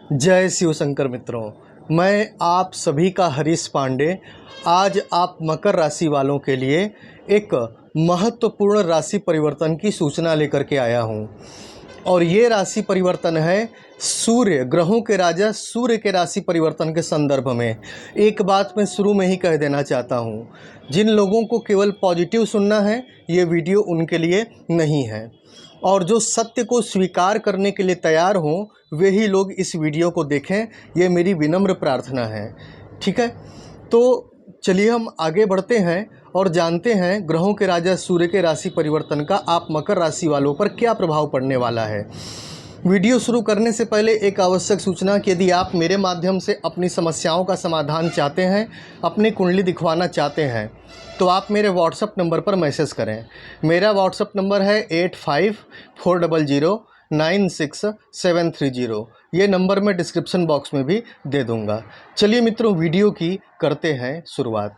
जय शिव शंकर मित्रों, मैं आप सभी का हरीश पांडे आज आप मकर राशि वालों के लिए एक महत्वपूर्ण राशि परिवर्तन की सूचना लेकर के आया हूं। और ये राशि परिवर्तन है सूर्य, ग्रहों के राजा सूर्य के राशि परिवर्तन के संदर्भ में। एक बात मैं शुरू में ही कह देना चाहता हूं, जिन लोगों को केवल पॉजिटिव सुनना है ये वीडियो उनके लिए नहीं है, और जो सत्य को स्वीकार करने के लिए तैयार हों वे ही लोग इस वीडियो को देखें, ये मेरी विनम्र प्रार्थना है। ठीक है, तो चलिए हम आगे बढ़ते हैं और जानते हैं ग्रहों के राजा सूर्य के राशि परिवर्तन का आप मकर राशि वालों पर क्या प्रभाव पड़ने वाला है। वीडियो शुरू करने से पहले एक आवश्यक सूचना कि यदि आप मेरे माध्यम से अपनी समस्याओं का समाधान चाहते हैं, अपनी कुंडली दिखवाना चाहते हैं, तो आप मेरे व्हाट्सएप नंबर पर मैसेज करें। मेरा व्हाट्सएप नंबर है 8540096730। ये नंबर मैं डिस्क्रिप्शन बॉक्स में भी दे दूंगा। चलिए मित्रों, वीडियो की करते हैं शुरुआत।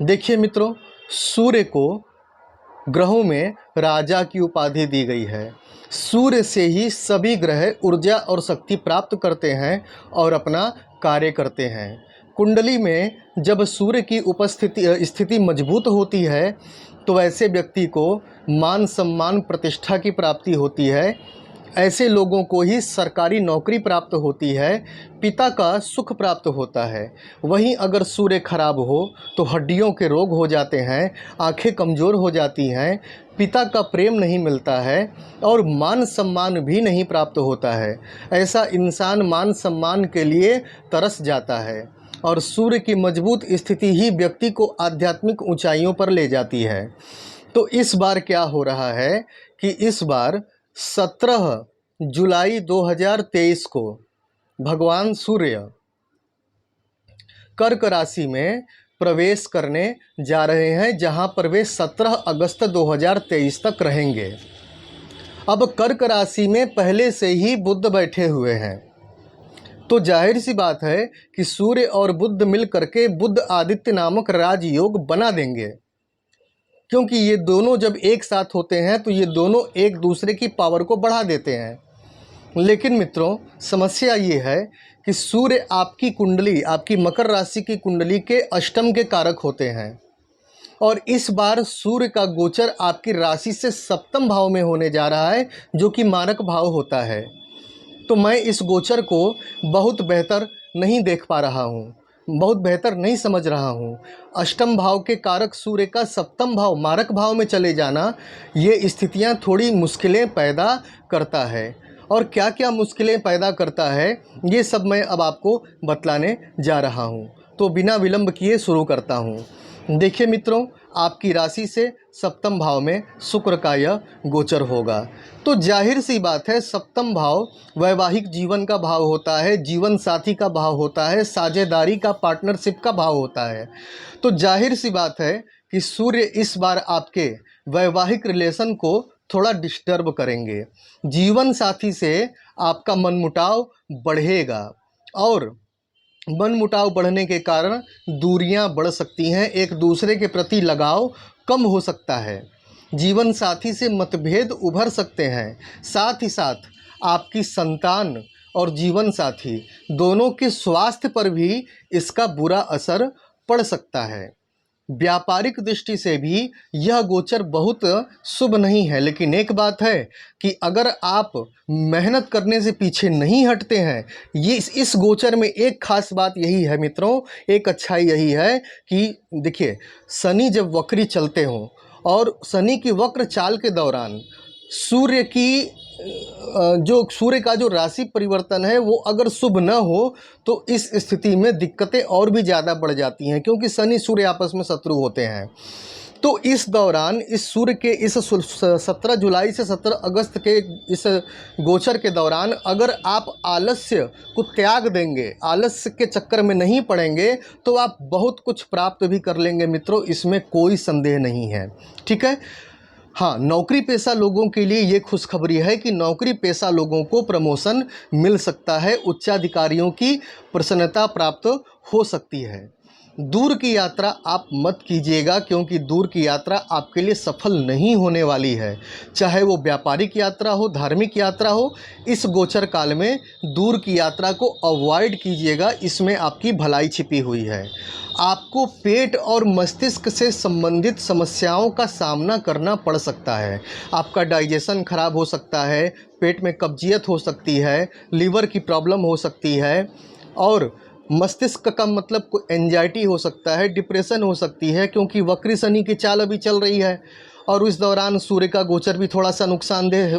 देखिए मित्रों, सूर्य को ग्रहों में राजा की उपाधि दी गई है। सूर्य से ही सभी ग्रह ऊर्जा और शक्ति प्राप्त करते हैं और अपना कार्य करते हैं। कुंडली में जब सूर्य की स्थिति मजबूत होती है तो ऐसे व्यक्ति को मान सम्मान प्रतिष्ठा की प्राप्ति होती है। ऐसे लोगों को ही सरकारी नौकरी प्राप्त होती है, पिता का सुख प्राप्त होता है। वहीं अगर सूर्य खराब हो तो हड्डियों के रोग हो जाते हैं, आंखें कमज़ोर हो जाती हैं, पिता का प्रेम नहीं मिलता है और मान सम्मान भी नहीं प्राप्त होता है। ऐसा इंसान मान सम्मान के लिए तरस जाता है और सूर्य की मजबूत स्थिति ही व्यक्ति को आध्यात्मिक ऊंचाइयों पर ले जाती है। तो इस बार क्या हो रहा है कि इस बार 17 जुलाई 2023 को भगवान सूर्य कर्क राशि में प्रवेश करने जा रहे हैं, जहां पर वे 17 अगस्त 2023 तक रहेंगे। अब कर्क राशि में पहले से ही बुध बैठे हुए हैं, तो जाहिर सी बात है कि सूर्य और बुध मिल करके बुध आदित्य नामक राजयोग बना देंगे, क्योंकि ये दोनों जब एक साथ होते हैं तो ये दोनों एक दूसरे की पावर को बढ़ा देते हैं। लेकिन मित्रों, समस्या ये है कि सूर्य आपकी कुंडली, आपकी मकर राशि की कुंडली के अष्टम के कारक होते हैं, और इस बार सूर्य का गोचर आपकी राशि से सप्तम भाव में होने जा रहा है, जो कि मारक भाव होता है। तो मैं इस गोचर को बहुत बेहतर नहीं देख पा रहा हूँ, बहुत बेहतर नहीं समझ रहा हूँ। अष्टम भाव के कारक सूर्य का सप्तम भाव मारक भाव में चले जाना, ये स्थितियाँ थोड़ी मुश्किलें पैदा करता है। और क्या क्या मुश्किलें पैदा करता है ये सब मैं अब आपको बतलाने जा रहा हूँ। तो बिना विलंब किए शुरू करता हूँ। देखिए मित्रों, आपकी राशि से सप्तम भाव में शुक्र का यह गोचर होगा, तो जाहिर सी बात है सप्तम भाव वैवाहिक जीवन का भाव होता है, जीवन साथी का भाव होता है, साझेदारी का, पार्टनरशिप का भाव होता है। तो जाहिर सी बात है कि सूर्य इस बार आपके वैवाहिक रिलेशन को थोड़ा डिस्टर्ब करेंगे। जीवन साथी से आपका मनमुटाव बढ़ेगा और मनमुटाव बढ़ने के कारण दूरियां बढ़ सकती हैं, एक दूसरे के प्रति लगाव कम हो सकता है, जीवन साथी से मतभेद उभर सकते हैं। साथ ही साथ आपकी संतान और जीवन साथी दोनों के स्वास्थ्य पर भी इसका बुरा असर पड़ सकता है। व्यापारिक दृष्टि से भी यह गोचर बहुत शुभ नहीं है। लेकिन एक बात है कि अगर आप मेहनत करने से पीछे नहीं हटते हैं, ये इस गोचर में एक खास बात यही है मित्रों, एक अच्छाई यही है कि देखिए, शनि जब वक्री चलते हों और शनि की वक्र चाल के दौरान सूर्य का जो राशि परिवर्तन है वो अगर शुभ न हो तो इस स्थिति में दिक्कतें और भी ज़्यादा बढ़ जाती हैं, क्योंकि शनि सूर्य आपस में शत्रु होते हैं। तो इस दौरान इस सूर्य के इस 17 जुलाई से 17 अगस्त के इस गोचर के दौरान अगर आप आलस्य को त्याग देंगे, आलस्य के चक्कर में नहीं पड़ेंगे, तो आप बहुत कुछ प्राप्त भी कर लेंगे मित्रों, इसमें कोई संदेह नहीं है। ठीक है, हाँ, नौकरी पेशा लोगों के लिए ये खुशखबरी है कि नौकरी पेशा लोगों को प्रमोशन मिल सकता है, उच्चाधिकारियों की प्रसन्नता प्राप्त हो सकती है। दूर की यात्रा आप मत कीजिएगा, क्योंकि दूर की यात्रा आपके लिए सफल नहीं होने वाली है। चाहे वो व्यापारिक यात्रा हो, धार्मिक यात्रा हो, इस गोचर काल में दूर की यात्रा को अवॉइड कीजिएगा, इसमें आपकी भलाई छिपी हुई है। आपको पेट और मस्तिष्क से संबंधित समस्याओं का सामना करना पड़ सकता है। आपका डाइजेशन खराब हो सकता है, पेट में कब्जियत हो सकती है, लीवर की प्रॉब्लम हो सकती है, और मस्तिष्क का मतलब कोई एंजाइटी हो सकता है, डिप्रेशन हो सकती है, क्योंकि वक्री शनि की चाल अभी चल रही है और उस दौरान सूर्य का गोचर भी थोड़ा सा नुकसानदेह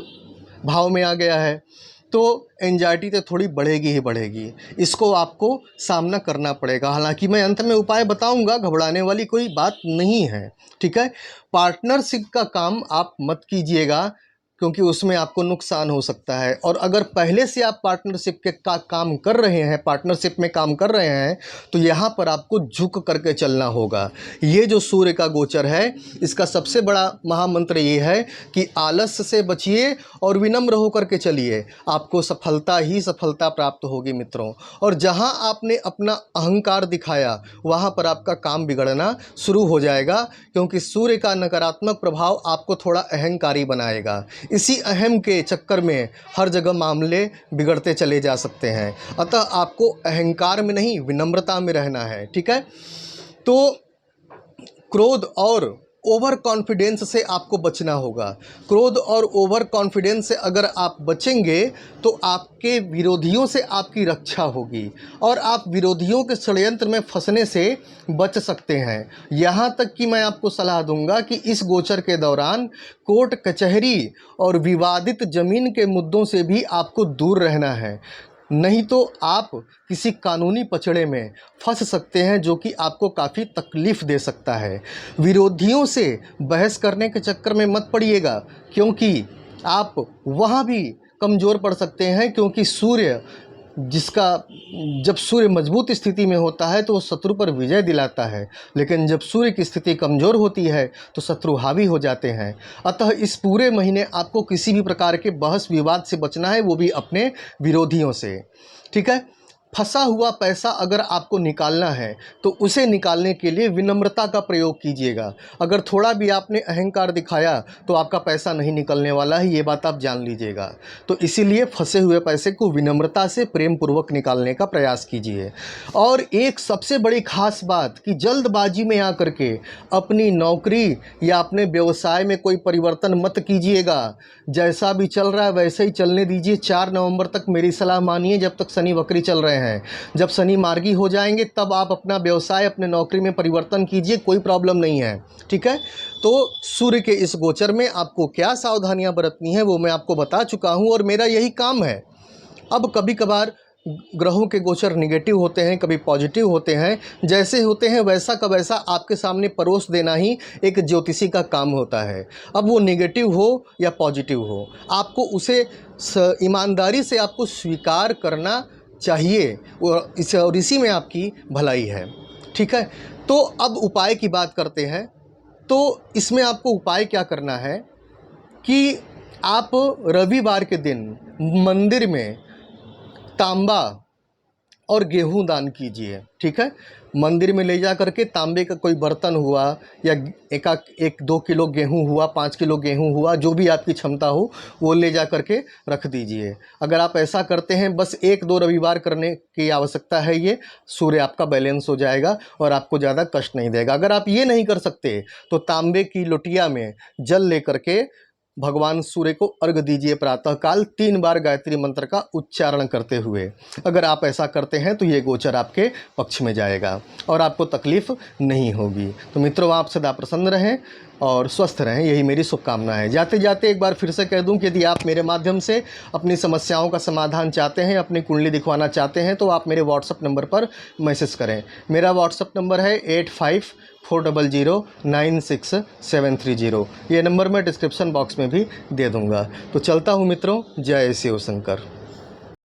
भाव में आ गया है। तो एंजाइटी तो थोड़ी बढ़ेगी ही बढ़ेगी, इसको आपको सामना करना पड़ेगा। हालांकि मैं अंत में उपाय बताऊंगा, घबराने वाली कोई बात नहीं है, ठीक है। पार्टनरशिप का काम आप मत कीजिएगा, क्योंकि उसमें आपको नुकसान हो सकता है। और अगर पहले से आप पार्टनरशिप के काम कर रहे हैं, पार्टनरशिप में काम कर रहे हैं, तो यहाँ पर आपको झुक करके चलना होगा। ये जो सूर्य का गोचर है, इसका सबसे बड़ा महामंत्र ये है कि आलस्य से बचिए और विनम्र होकर के चलिए, आपको सफलता ही सफलता प्राप्त होगी मित्रों। और जहाँ आपने अपना अहंकार दिखाया, वहाँ पर आपका काम बिगड़ना शुरू हो जाएगा, क्योंकि सूर्य का नकारात्मक प्रभाव आपको थोड़ा अहंकारी बनाएगा। इसी अहम के चक्कर में हर जगह मामले बिगड़ते चले जा सकते हैं। अतः आपको अहंकार में नहीं, विनम्रता में रहना है, ठीक है। तो क्रोध और ओवर कॉन्फिडेंस से आपको बचना होगा। क्रोध और ओवर कॉन्फिडेंस से अगर आप बचेंगे तो आपके विरोधियों से आपकी रक्षा होगी और आप विरोधियों के षड्यंत्र में फंसने से बच सकते हैं। यहाँ तक कि मैं आपको सलाह दूंगा कि इस गोचर के दौरान कोर्ट कचहरी और विवादित ज़मीन के मुद्दों से भी आपको दूर रहना है, नहीं तो आप किसी कानूनी पचड़े में फंस सकते हैं, जो कि आपको काफ़ी तकलीफ़ दे सकता है। विरोधियों से बहस करने के चक्कर में मत पड़िएगा, क्योंकि आप वहाँ भी कमज़ोर पड़ सकते हैं, क्योंकि सूर्य जब सूर्य मजबूत स्थिति में होता है तो वो शत्रु पर विजय दिलाता है, लेकिन जब सूर्य की स्थिति कमज़ोर होती है तो शत्रु हावी हो जाते हैं। अतः इस पूरे महीने आपको किसी भी प्रकार के बहस विवाद से बचना है, वो भी अपने विरोधियों से, ठीक है। फंसा हुआ पैसा अगर आपको निकालना है तो उसे निकालने के लिए विनम्रता का प्रयोग कीजिएगा। अगर थोड़ा भी आपने अहंकार दिखाया तो आपका पैसा नहीं निकलने वाला है, ये बात आप जान लीजिएगा। तो इसीलिए फंसे हुए पैसे को विनम्रता से प्रेम पूर्वक निकालने का प्रयास कीजिए। और एक सबसे बड़ी खास बात कि जल्दबाजी में आकर के अपनी नौकरी या अपने व्यवसाय में कोई परिवर्तन मत कीजिएगा। जैसा भी चल रहा है वैसे ही चलने दीजिए। 4 नवंबर तक मेरी सलाह मानिए, जब तक शनि वक्री चल रहे हैं। जब शनि मार्गी हो जाएंगे तब आप अपना व्यवसाय, अपने नौकरी में परिवर्तन कीजिए, कोई प्रॉब्लम नहीं है, ठीक है। तो सूर्य के इस गोचर में आपको क्या सावधानियां बरतनी है वो मैं आपको बता चुका हूं और मेरा यही काम है। अब कभी कभार ग्रहों के गोचर निगेटिव होते हैं, कभी पॉजिटिव होते हैं, जैसे होते हैं वैसा का वैसा आपके सामने परोस देना ही एक ज्योतिषी का काम होता है। अब वो निगेटिव हो या पॉजिटिव हो, आपको उसे ईमानदारी से आपको स्वीकार करना चाहिए, और इसी में आपकी भलाई है, ठीक है। तो अब उपाय की बात करते हैं। तो इसमें आपको उपाय क्या करना है कि आप रविवार के दिन मंदिर में तांबा और गेहूं दान कीजिए, ठीक है। मंदिर में ले जा करके तांबे का कोई बर्तन हुआ या 1-2 किलो गेहूं हुआ, 5 किलो गेहूं हुआ, जो भी आपकी क्षमता हो वो ले जा करके रख दीजिए। अगर आप ऐसा करते हैं, बस 1-2 रविवार करने की आवश्यकता है, ये सूर्य आपका बैलेंस हो जाएगा और आपको ज़्यादा कष्ट नहीं देगा। अगर आप ये नहीं कर सकते तो तांबे की लोटिया में जल ले करके भगवान सूर्य को अर्घ दीजिए प्रातःकाल 3 बार गायत्री मंत्र का उच्चारण करते हुए। अगर आप ऐसा करते हैं तो ये गोचर आपके पक्ष में जाएगा और आपको तकलीफ नहीं होगी। तो मित्रों, आप सदा प्रसन्न रहें और स्वस्थ रहें, यही मेरी शुभकामना है। जाते जाते एक बार फिर से कह दूं कि यदि आप मेरे माध्यम से अपनी समस्याओं का समाधान चाहते हैं, अपनी कुंडली दिखवाना चाहते हैं, तो आप मेरे व्हाट्सअप नंबर पर मैसेज करें। मेरा व्हाट्सअप नंबर है 8540096730। ये नंबर मैं डिस्क्रिप्शन बॉक्स में भी दे दूंगा। तो चलता हूँ मित्रों, जय शिव शंकर।